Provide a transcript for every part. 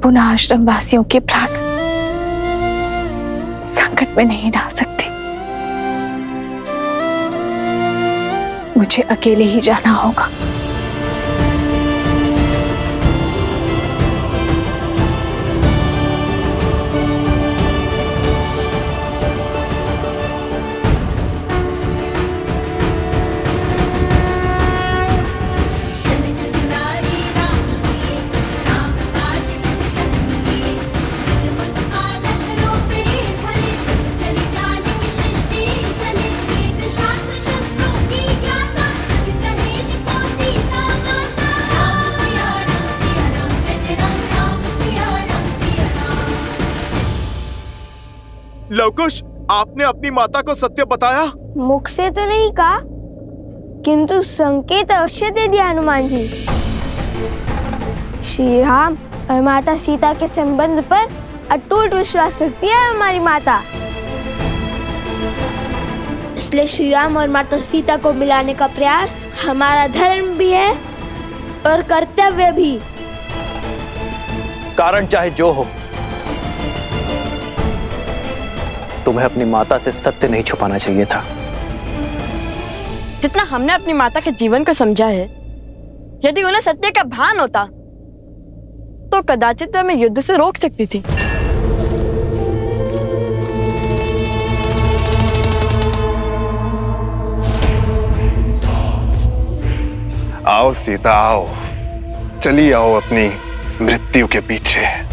पुनः आश्रम वासियों के प्राण संकट में नहीं डाल सकती। मुझे अकेले ही जाना होगा। लवकुश, आपने अपनी माता को सत्य बताया? मुख से तो नहीं कहा, किंतु संकेत अवश्य दे दिया हनुमान जी। श्री राम और माता सीता के संबंध पर अटूट विश्वास रखती है हमारी माता। इसलिए श्री राम और माता सीता को मिलाने का प्रयास हमारा धर्म भी है और कर्तव्य भी। कारण चाहे जो हो, तुम्हें अपनी माता से सत्य नहीं छुपाना चाहिए था। जितना हमने अपनी माता के जीवन को समझा है, यदि उन्हें सत्य का भान होता तो कदाचित हमें युद्ध से रोक सकती थी। आओ सीता आओ, चली आओ अपनी मृत्यु के पीछे।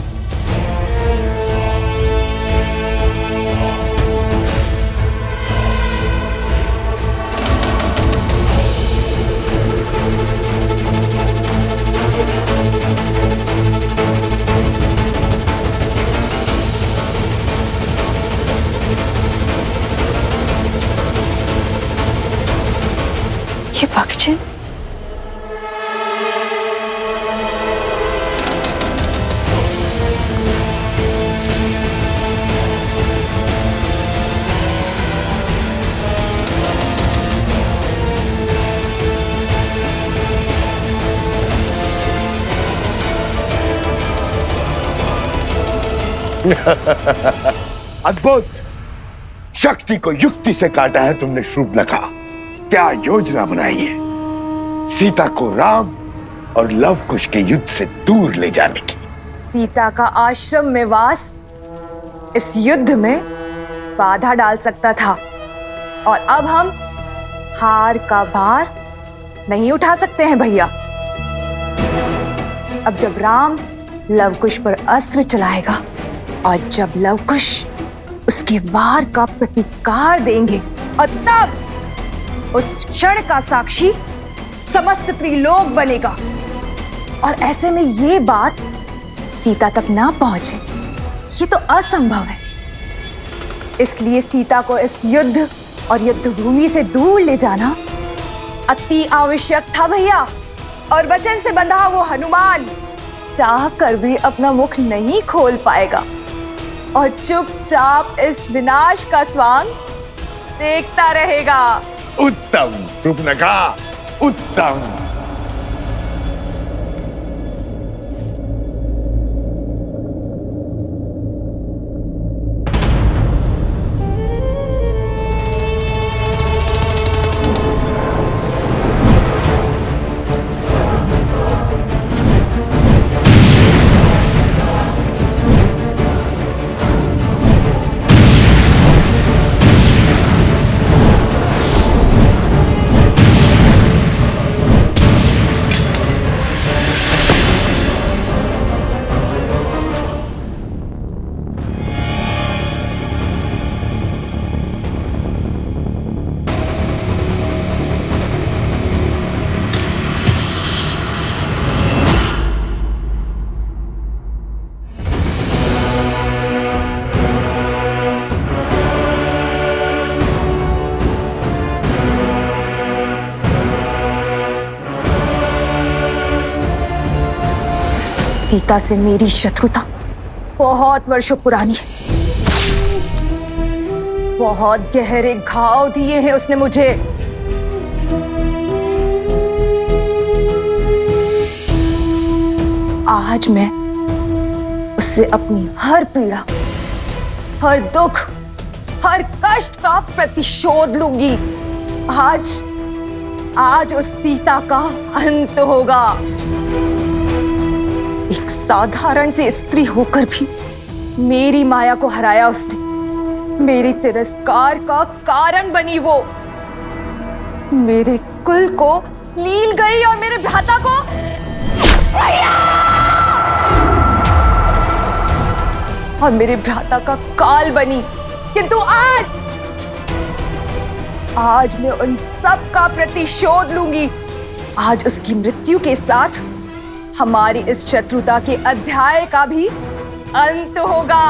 ये भक्षण अद्भुत! शक्ति को युक्ति से काटा है तुमने शूर्पणखा। क्या योजना बनाई है सीता को राम और लवकुश के युद्ध से दूर ले जाने की। सीता का आश्रम में वास इस युद्ध में बाधा डाल सकता था, और अब हम हार का भार नहीं उठा सकते हैं भैया। अब जब राम लवकुश पर अस्त्र चलाएगा और जब लवकुश उसके वार का प्रतिकार देंगे, और तब उस क्षण का साक्षी समस्त त्रिलोक बनेगा। और ऐसे में ये बात सीता तक ना पहुंचे, ये तो असंभव है। इसलिए सीता को इस युद्ध और युद्ध भूमि से दूर ले जाना अति आवश्यक था भैया। और वचन से बंधा वो हनुमान चाह कर भी अपना मुख नहीं खोल पाएगा और चुपचाप इस विनाश का स्वांग देखता रहेगा। उत्तम शूर्पणखा, उत्तम। सीता से मेरी शत्रुता बहुत वर्षों पुरानी है। बहुत गहरे घाव दिए हैं उसने मुझे। आज मैं उससे अपनी हर पीड़ा, हर दुख, हर कष्ट का प्रतिशोध लूंगी। आज उस सीता का अंत होगा। एक साधारण सी स्त्री होकर भी मेरी माया को हराया उसने। मेरी तिरस्कार का कारण बनी वो। मेरे कुल को लील गई और मेरे भ्राता को और मेरे भ्राता का काल बनी। किंतु आज मैं उन सब का प्रतिशोध लूंगी। आज उसकी मृत्यु के साथ हमारी इस शत्रुता के अध्याय का भी अंत होगा।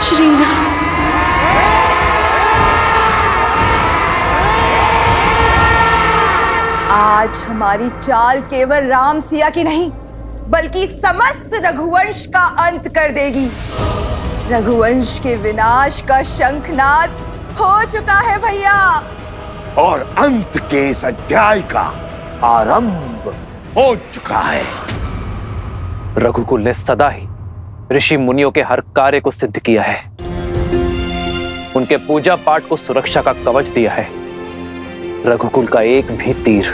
श्री राम। आज हमारी चाल केवल राम सिया की नहीं, बल्कि समस्त रघुवंश का अंत कर देगी। रघुवंश के विनाश का शंखनाद हो चुका है भैया। और अंत के इस अध्याय का आरंभ हो चुका है। रघुकुल ने सदा ही ऋषि मुनियों के हर कार्य को सिद्ध किया है। उनके पूजा पाठ को सुरक्षा का कवच दिया है। रघुकुल का एक भी तीर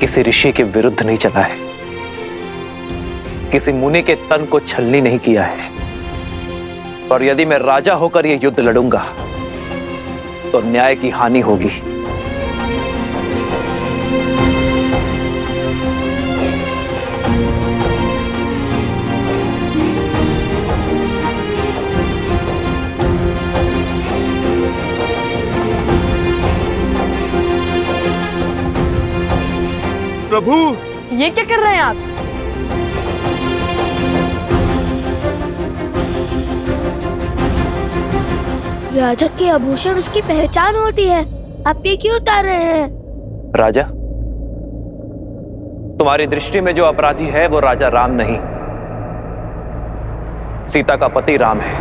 किसी ऋषि के विरुद्ध नहीं चला है। किसी मुनि के तन को छलनी नहीं किया है। और यदि मैं राजा होकर यह युद्ध लड़ूंगा तो न्याय की हानि होगी। प्रभु, ये क्या कर रहे हैं आप? राजा के आभूषण उसकी पहचान होती है, आप ये क्यों उतार रहे हैं? राजा, तुम्हारी दृष्टि में जो अपराधी है वो राजा राम नहीं, सीता का पति राम है।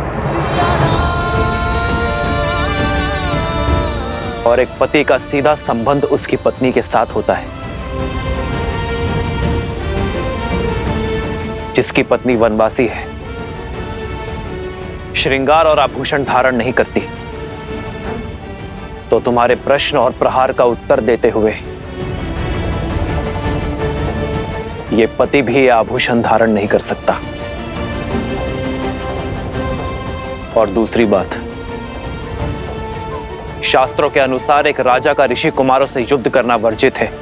और एक पति का सीधा संबंध उसकी पत्नी के साथ होता है। जिसकी पत्नी वनवासी है, श्रृंगार और आभूषण धारण नहीं करती, तो तुम्हारे प्रश्न और प्रहार का उत्तर देते हुए ये पति भी ये आभूषण धारण नहीं कर सकता। और दूसरी बात, शास्त्रों के अनुसार एक राजा का ऋषि कुमारों से युद्ध करना वर्जित है,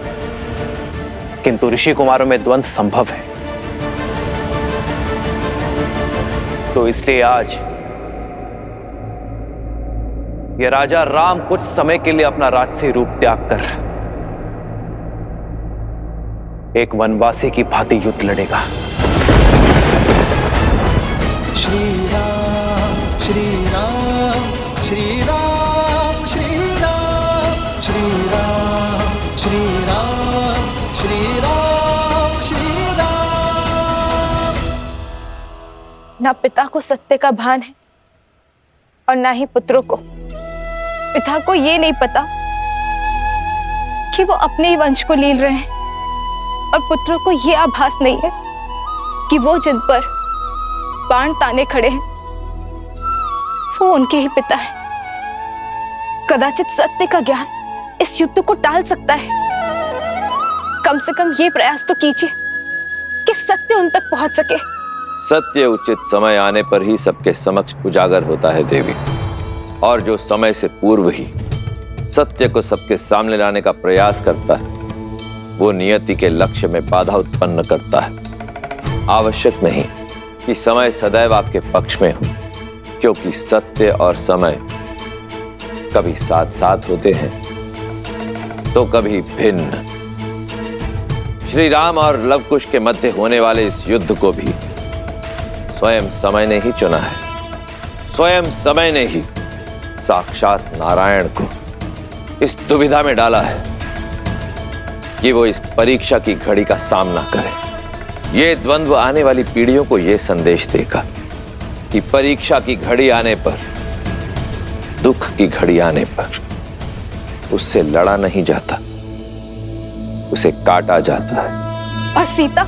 किंतु ऋषि कुमारों में द्वंद्व संभव है। तो इसलिए यह राजा राम कुछ समय के लिए अपना राजसी रूप त्याग कर एक वनवासी की भांति युद्ध लड़ेगा। श्री राम श्री राम श्री राम श्री राम श्री राम श्री राम श्री राम श्री राम। ना पिता को सत्य का भान है और ना ही पुत्रों को। पिता को ये नहीं पता कि वो अपने ही वंश को लील रहे हैं और पुत्रों को ये आभास नहीं है कि वो जिन पर बाण ताने खड़े हैं वो उनके ही पिता है। कदाचित सत्य का ज्ञान इस युद्ध को टाल सकता है। कम से कम ये प्रयास तो कीजिए कि सत्य उन तक पहुंच सके। सत्य उचित समय आने पर ही सबके समक्ष उजागर होता है देवी, और जो समय से पूर्व ही सत्य को सबके सामने लाने का प्रयास करता है वो नियति के लक्ष्य में बाधा उत्पन्न करता है। आवश्यक नहीं कि समय सदैव आपके पक्ष में हो, क्योंकि सत्य और समय कभी साथ साथ होते हैं तो कभी भिन्न। श्री राम और लवकुश के मध्य होने वाले इस युद्ध को भी स्वयं समय ने ही चुना है। स्वयं समय ने ही साक्षात नारायण को इस दुविधा में डाला है कि वो इस परीक्षा की घड़ी का सामना करे। ये द्वंद्व आने वाली पीढ़ियों को ये संदेश देगा कि परीक्षा की घड़ी आने पर, दुख की घड़ी आने पर उससे लड़ा नहीं जाता, उसे काटा जाता है। और सीता,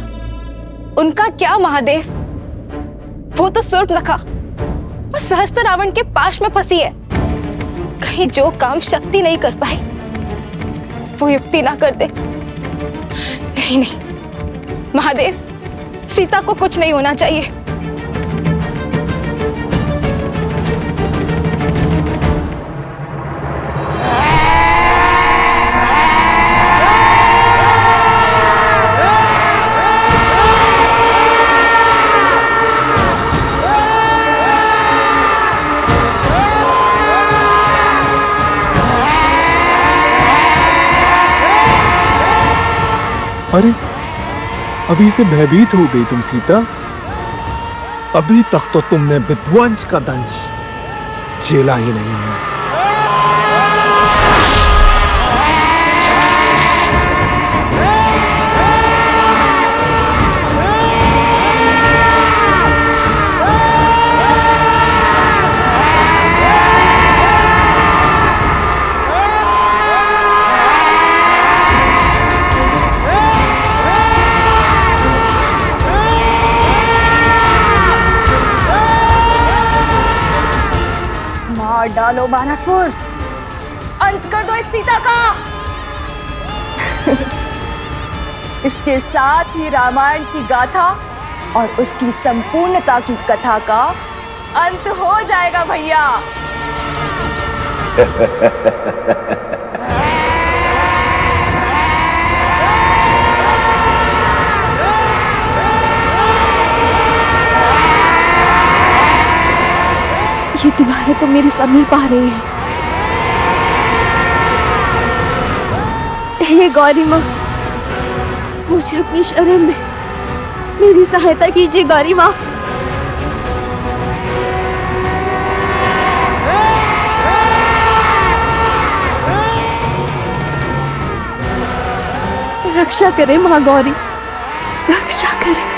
उनका क्या महादेव? वो तो सूर्पनखा और सहस्त्र रावण के पाश में फंसी है। कहीं जो काम शक्ति नहीं कर पाई वो युक्ति ना कर दे। नहीं नहीं महादेव, सीता को कुछ नहीं होना चाहिए। अरे अभी से भयभीत हो गई तुम सीता। अभी तक तो तुमने विध्वंस का दंश झेला ही नहीं है। डालो बानासुर, अंत कर दो इस सीता का। इसके साथ ही रामायण की गाथा और उसकी संपूर्णता की कथा का अंत हो जाएगा भैया। ये दीवारें तो मेरे समीप आ रही है। हे गौरी माँ, मुझे अपनी शरण दे, मेरी सहायता कीजिए गौरी माँ। रक्षा करे माँ गौरी, रक्षा करे।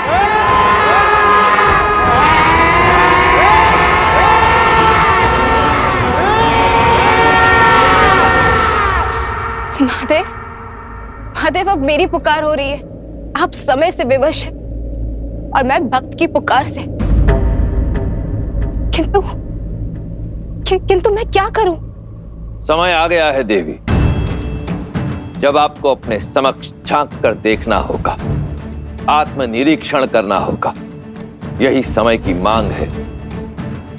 महादेव, महादेव, अब मेरी पुकार हो रही है। आप समय से विवश हैं और मैं भक्त की पुकार से। किंतु मैं क्या करूं? समय आ गया है देवी, जब आपको अपने समक्ष झांक कर देखना होगा, आत्मनिरीक्षण करना होगा। यही समय की मांग है,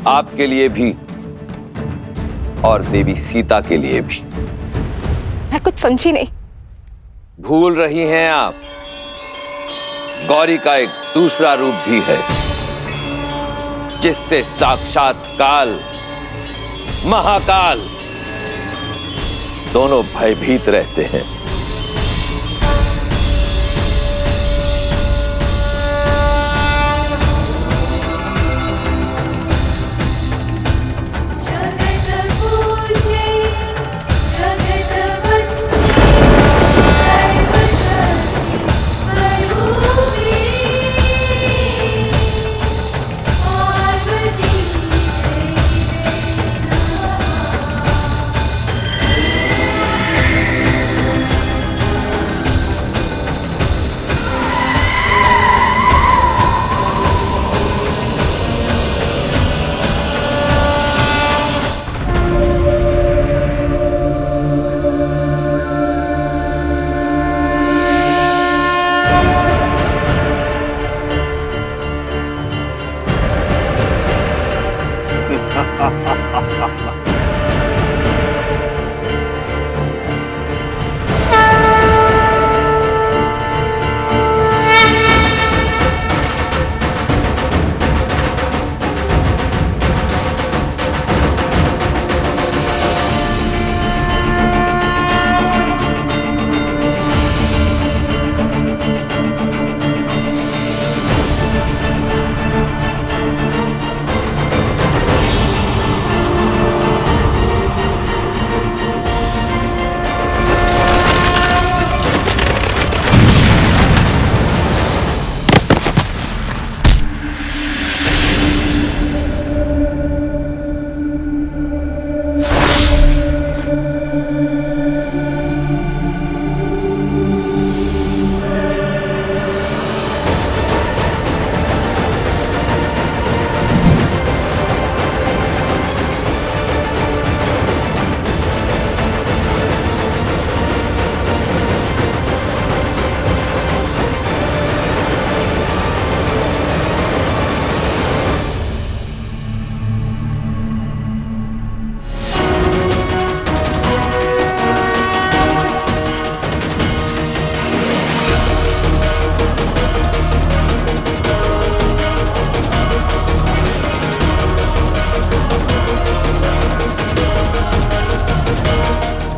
आपके लिए भी और देवी सीता के लिए भी। मैं कुछ समझी नहीं। भूल रही हैं आप, गौरी का एक दूसरा रूप भी है, जिससे साक्षात काल, महाकाल दोनों भयभीत रहते हैं।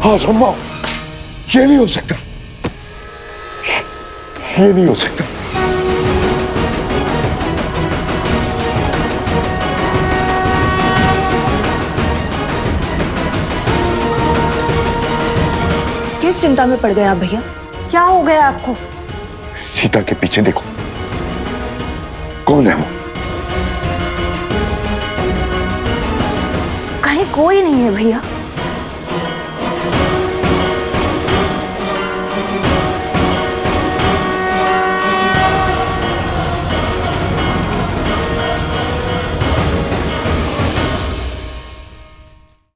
हाँ सम्मा, ये नहीं हो सकता, ये नहीं हो सकता। किस चिंता में पड़ गए आप भैया? क्या हो गया आपको? सीता के पीछे देखो, कौन है वो? कहीं कोई नहीं है भैया।